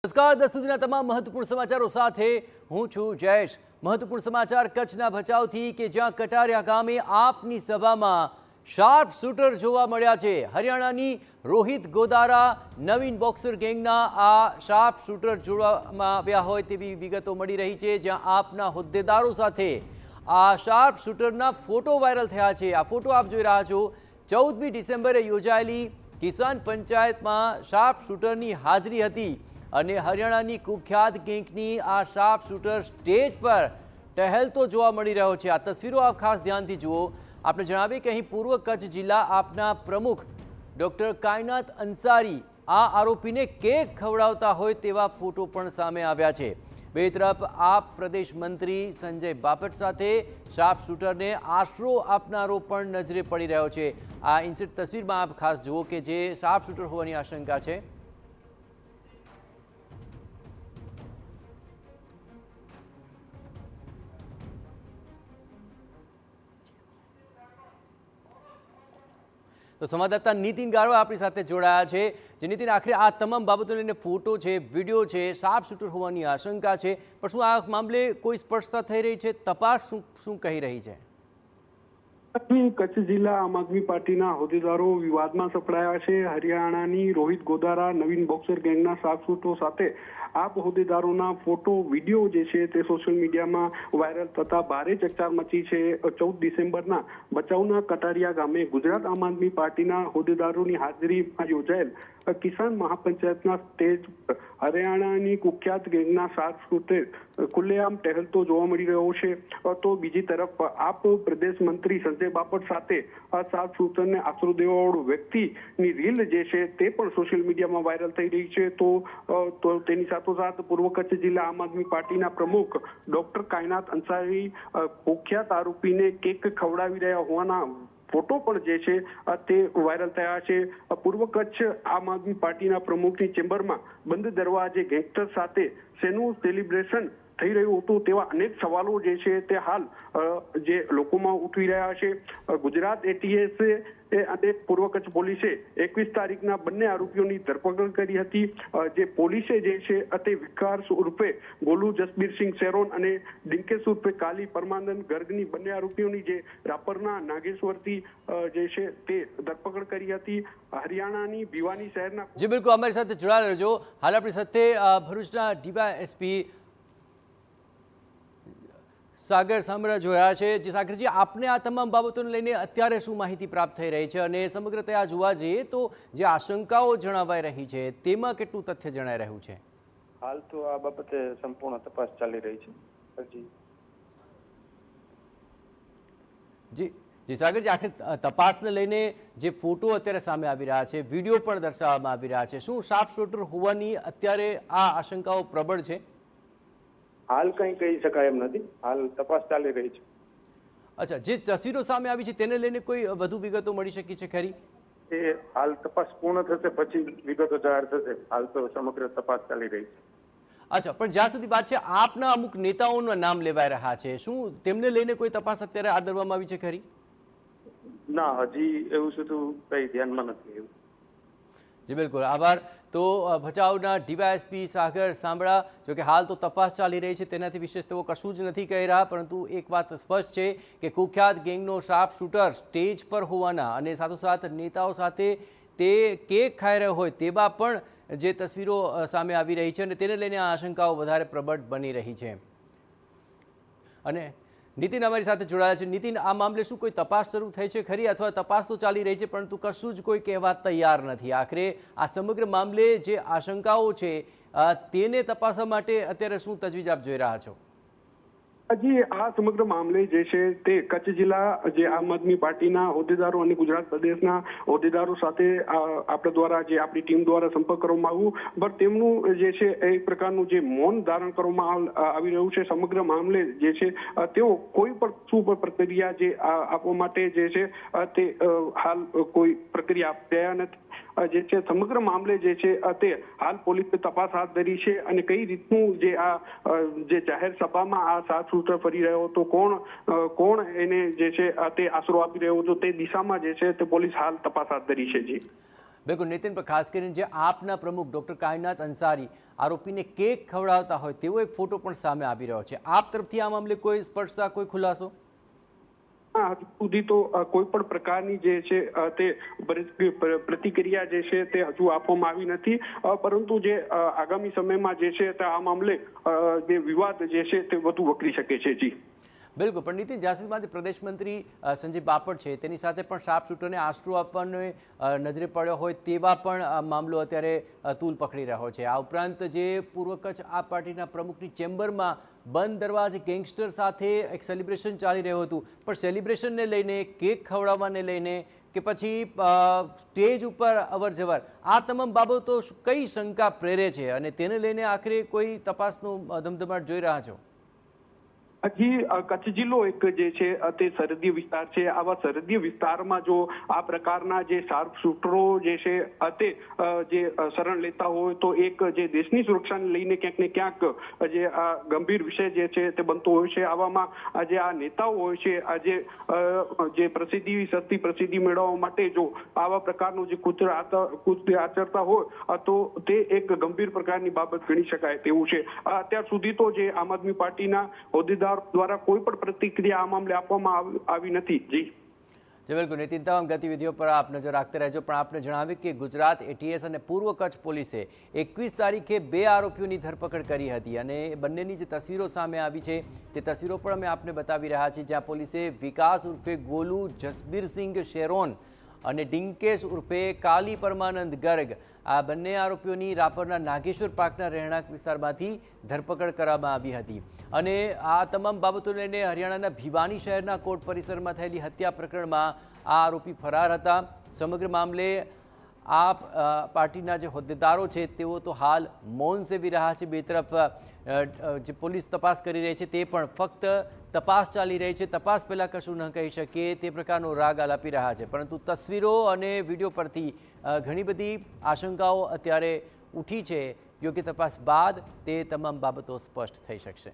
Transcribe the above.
નમસ્કાર દસ સુધીના તમામ મહત્વપૂર્ણ સમાચારો સાથે હું છું જયેશ। મહત્વપૂર્ણ સમાચાર કચ્છના ભચાઉથી કે જ્યાં કટારિયા ગામે આપની સભામાં શાર્પ શૂટર જોવા મળ્યા છે। હરિયાણાની રોહિત ગોદારા નવીન બોક્સર ગેંગના આ શાર્પ શૂટર જોવામાં આવ્યા હોય તેવી વિગતો મળી રહી છે, જ્યાં આપના હોદ્દેદારો સાથે આ શાર્પ શૂટરના ફોટો વાયરલ થયા છે। આ ફોટો આપ જોઈ રહ્યા છો। 14મી ડિસેમ્બરે યોજાયેલી કિસાન પંચાયતમાં શાર્પ શૂટરની હાજરી હતી અને હરિયાણાની કુખ્યાત ગેંગની આ શાર્પ શૂટર સ્ટેજ પર ટહેલતો જોવા મળી રહ્યો છે। આ તસવીરો આપ ખાસ ધ્યાનથી જુઓ। આપણે જણાવીએ કે અહીં પૂર્વ કચ્છ જિલ્લા આપના પ્રમુખ ડૉક્ટર કાયનાત અંસારી આ આરોપીને કેક ખવડાવતા હોય તેવા ફોટો પણ સામે આવ્યા છે। બે તરફ આપ પ્રદેશ મંત્રી સંજય બાપટ સાથે શાર્પ શૂટરને આશરો આપનારો પણ નજરે પડી રહ્યો છે। આ ઇન્સિડન્ટ તસવીરમાં આપ ખાસ જુઓ કે જે શાર્પ શૂટર હોવાની આશંકા છે। તો સંવાદદાતા નીતિન ગારવા આપણી સાથે જોડાયા છે। જે નીતિન, આખરે આ તમામ બાબતોને લઈને ફોટો છે, વિડીયો છે, શાર્પ શૂટર હોવાની આશંકા છે, પણ શું આ મામલે કોઈ સ્પષ્ટતા થઈ રહી છે? તપાસ શું કહી રહી છે? કચ્છ જિલ્લા આમ આદમી પાર્ટીના હોદ્દેદારો વિવાદમાં સપડાયા છે। હરિયાણાની રોહિત ગોદારા નવીન બોક્સર ગેંગના શાર્પ શૂટરો સાથે આપ હોદ્દેદારોના ફોટો વિડીયો જે છે તે સોશિયલ મીડિયામાં વાયરલ થતા ભારે ચકચાર મચી છે। 14 ડિસેમ્બરના ભચાઉના કટારિયા ગામે ગુજરાત આમ આદમી પાર્ટીના હોદ્દેદારોની હાજરીમાં યોજાયેલ કિસાન મહાપંચાયતના સ્ટેજ પર હરિયાણાની કુખ્યાત ગેંગના શાર્પ શૂટર ખુલ્લેઆમ ટહેલતો જોવા મળી રહ્યો છે। તો બીજી તરફ આપ પ્રદેશ મંત્રી સંજય બાપટ સાથે શાર્પ શૂટરને આશરો દેવાવાળો વ્યક્તિની રીલ જે છે તે પણ સોશિયલ મીડિયામાં વાયરલ થઈ રહી છે। તો તેની સાથોસાથ પૂર્વ કચ્છ જિલ્લા આમ આદમી પાર્ટીના પ્રમુખ ડોક્ટર કાયનાત અંસારી કુખ્યાત આરોપીને કેક ખવડાવી રહ્યા હોવાના ફોટો પણ જે છે તે વાયરલ થયા છે। પૂર્વ કચ્છ આમ આદમી પાર્ટીના પ્રમુખની ચેમ્બરમાં બંધ દરવાજે ગેંગસ્ટર સાથે શેનું સેલિબ્રેશન થઈ રહ્યું હતું તેવા અનેક સવાલો જે છે તે હાલ જે લોકોમાં ઉઠી રહ્યા છે। ગુજરાત એટીએસ અને પૂર્વ કચ્છ પોલીસે 21 તારીખના બંને આરોપીઓની ધરપકડ કરી હતી। જે પોલીસે જે છે તે વિકાસ ઉર્ફે ગોલુ જસબીરસિંહ શેરોન અને ડિંકેશ ઉર્ફે કાલી પરમાનંદ ગર્ગની બંને આરોપીઓની જે રાપરના નાગેશ્વરથી જે છે તે ધરપકડ કરી હતી। હરિયાણાની ભિવાની શહેરના જી બિલકુલ, અમારી સાથે જોડાયેલા રહેજો। હાલ આપણી સાથે ભરૂચના ડીવાયએસપી સાગર સાંભળા જોયા છે। જે સાગરજી, આપને આ તમામ બાબતોને લઈને અત્યારે શું માહિતી પ્રાપ્ત થઈ રહી છે અને સમગ્રતયા જોવા જઈએ તો જે આશંકાઓ જણાવાઈ રહી છે તેમાં કેટલું તથ્ય જણાઈ રહ્યું છે? હાલ તો આ બાબતે સંપૂર્ણ તપાસ ચાલી રહી છે। જી સાગરજી, આખરે તપાસને લઈને જે ફોટો અત્યારે સામે આવી રહ્યા છે, વિડીયો પણ દર્શાવવામાં આવી રહ્યા છે, શું શાર્પ શૂટર હોવાની અત્યારે આ આશંકાઓ પ્રબળ છે? હાલ કંઈ કહી શકાય એમ નથી, હાલ તપાસ ચાલી રહી છે। અચ્છા, જે તસવીરો સામે આવી છે તેને લઈને કોઈ વધુ વિગતો મળી શકી છે ખરી? એ હાલ તપાસ પૂર્ણ થશે પછી વિગતો જાહેર થશે, હાલ તો સમગ્ર તપાસ ચાલી રહી છે। અચ્છા, પણ જ્યાં સુધી વાત છે આપના અમુક નેતાઓના નામ લેવાઈ રહ્યા છે, શું તેમને લઈને કોઈ તપાસ અત્યારે હાથ ધરવામાં આવી છે ખરી? ના, હજી એવું શું કંઈ ધ્યાનમાં નથી એવું। જી બિલકુલ, આભાર। તો ભચાઉના ડીવાયએસપી સાગર સાંભળા, જો કે હાલ તો તપાસ ચાલી રહી છે તેનાથી વિશેષ તેઓ કશું જ નથી કહી રહ્યા, પરંતુ એક વાત સ્પષ્ટ છે કે કુખ્યાત ગેંગનો શાર્પ શૂટર સ્ટેજ પર હોવાના અને સાથોસાથ નેતાઓ સાથે તે કેક ખાઈ રહ્યો હોય તેવા પણ જે તસવીરો સામે આવી રહી છે અને તેને લઈને આ આશંકાઓ વધારે પ્રબળ બની રહી છે। અને નીતિન અમારી સાથે જોડાયા છે। નીતિન, આ મામલે શું કોઈ તપાસ શરૂ થઈ છે ખરી, અથવા તપાસ તો ચાલી રહી છે પરંતુ કશું જ કોઈ કહેવા તૈયાર નથી? આખરે આ સમગ્ર મામલે જે આશંકાઓ છે તેને તપાસવા માટે અત્યારે શું તજવીજ આપ જોઈ રહ્યા છો? હજી આ સમગ્ર મામલે જે છે તે કચ્છ જિલ્લા જે આમ આદમી પાર્ટીના હોદ્દેદારો અને ગુજરાત પ્રદેશના હોદ્દેદારો સાથે આપણે દ્વારા જે આપણી ટીમ દ્વારા સંપર્ક કરવામાં આવ્યું, પણ તેમનું જે છે એક પ્રકારનું જે મૌન ધારણ કરવામાં આવી રહ્યું છે। સમગ્ર મામલે જે છે તેઓ કોઈ પણ શું પ્રક્રિયા જે આપવા માટે જે છે તે હાલ કોઈ પ્રક્રિયા આપી રહ્યા નથી। જે છે સમગ્ર મામલે જે છે તે હાલ પોલીસે તપાસ હાથ ધરી છે અને કઈ રીતનું જે આ જે જાહેર સભામાં આ શાર્પ શૂટર ફરી રહ્યો હતો, કોણ એને જે છે તે આશરો આપી રહ્યો હતો તે દિશામાં જે છે તે પોલીસ હાલ તપાસ હાથ ધરી છે। જી બિલકુલ નીતિન, પર ખાસ કરીને જે આપના પ્રમુખ ડૉક્ટર કાયનાત અંસારી આરોપીને કેક ખવડાવતા હોય તેવો એક ફોટો પણ સામે આવી રહ્યો છે. આપ તરફથી આ મામલે કોઈ સ્પષ્ટતા, કોઈ ખુલાસો? હજુ સુધી તો કોઈ પણ પ્રકારની જે છે તે પ્રતિક્રિયા જે છે તે હજુ આપવામાં આવી નથી, પરંતુ જે આગામી સમયમાં જે છે તે આ મામલે જે વિવાદ જે છે તે વધુ વકરી શકે છે. જી બિલકુલ, પણ નીતિન, જ્યાં સુધીમાં પ્રદેશ મંત્રી સંજય બાપટ છે તેની સાથે પણ શાર્પ શૂટરને આશરો આપવાનો નજરે પડ્યો હોય તેવા પણ મામલો અત્યારે તૂલ પકડી રહ્યો છે. આ ઉપરાંત જે પૂર્વ કચ્છ આપ પાર્ટીના પ્રમુખની ચેમ્બરમાં બંધ દરવાજે ગેંગસ્ટર સાથે એક સેલિબ્રેશન ચાલી રહ્યું હતું, પણ સેલિબ્રેશનને લઈને, કેક ખવડાવવાને લઈને કે પછી સ્ટેજ ઉપર અવર જવર, આ તમામ બાબતો કઈ શંકા પ્રેરે છે અને તેને લઈને આખરે કોઈ તપાસનું ધમધમાટ જોઈ રહ્યા છો? હજી કચ્છ જિલ્લો એક જે છે તે સરહદીય વિસ્તાર છે. આવા સરહદીય વિસ્તારમાં જો આ પ્રકારના જે શાર્પ શૂટરો જે છે તે જે શરણ લેતા હોય તો એક જે દેશની સુરક્ષાને લઈને ક્યાંક ને ક્યાંક જે આ ગંભીર વિષય જે છે તે બનતો હોય છે. આવામાં જે આ નેતાઓ હોય છે, જે પ્રસિદ્ધિ મેળવવા માટે જો આવા પ્રકારનું જે કૃત્ય આચરતા હોય તો તે એક ગંભીર પ્રકારની બાબત ગણી શકાય તેવું છે. અત્યાર સુધી તો જે આમ આદમી પાર્ટીના હોદ્દેદાર દ્વારા કોઈ પણ પ્રતિક્રિયા આ મામલે આપવામાં આવી નથી. જી બિલકુલ નીતિન, તમામ ગતિવિધિઓ પર આપ નજર રાખતે રહેજો, પણ આપને જણાવ્યું કે ગુજરાત એટીએસ અને પૂર્વ કચ્છ પોલીસે 21 તારીખે 2 આરોપીઓની ધરપકડ કરી હતી અને બંનેની જે તસવીરો સામે આવી છે તે તસવીરો પણ અમે આપને બતાવી રહ્યા છીએ, જ્યાં પોલીસે વિકાસ ઉર્ફે ગોલુ, જસબીરસિંહ શેરોન અને ડિંકેશ ઉર્ફે કાલી પરમાનંદ ગર્ગ, આ બંને આરોપીઓની રાપરના નાગેશ્વર પાર્કના રહેણાંક વિસ્તારમાંથી ધરપકડ કરવામાં આવી હતી. અને આ તમામ બાબતો લઈને હરિયાણાના ભિવાની શહેરના કોર્ટ પરિસરમાં થયેલી હત્યા પ્રકરણમાં આ આરોપી ફરાર હતા. સમગ્ર મામલે આ પાર્ટીના જે હોદ્દેદારો છે તેઓ તો હાલ મૌન સેવી રહ્યા છે. બે તરફ જે પોલીસ તપાસ કરી રહી છે તે પણ ફક્ત તપાસ ચાલી રહી છે, તપાસ પહેલાં કશું ન કહી શકીએ તે પ્રકારનો રાગ આલાપી રહ્યા છે. પરંતુ તસવીરો અને વિડીયો પરથી ઘણી બધી આશંકાઓ અત્યારે ઉઠી છે. યોગ્ય તપાસ બાદ તે તમામ બાબતો સ્પષ્ટ થઈ શકશે.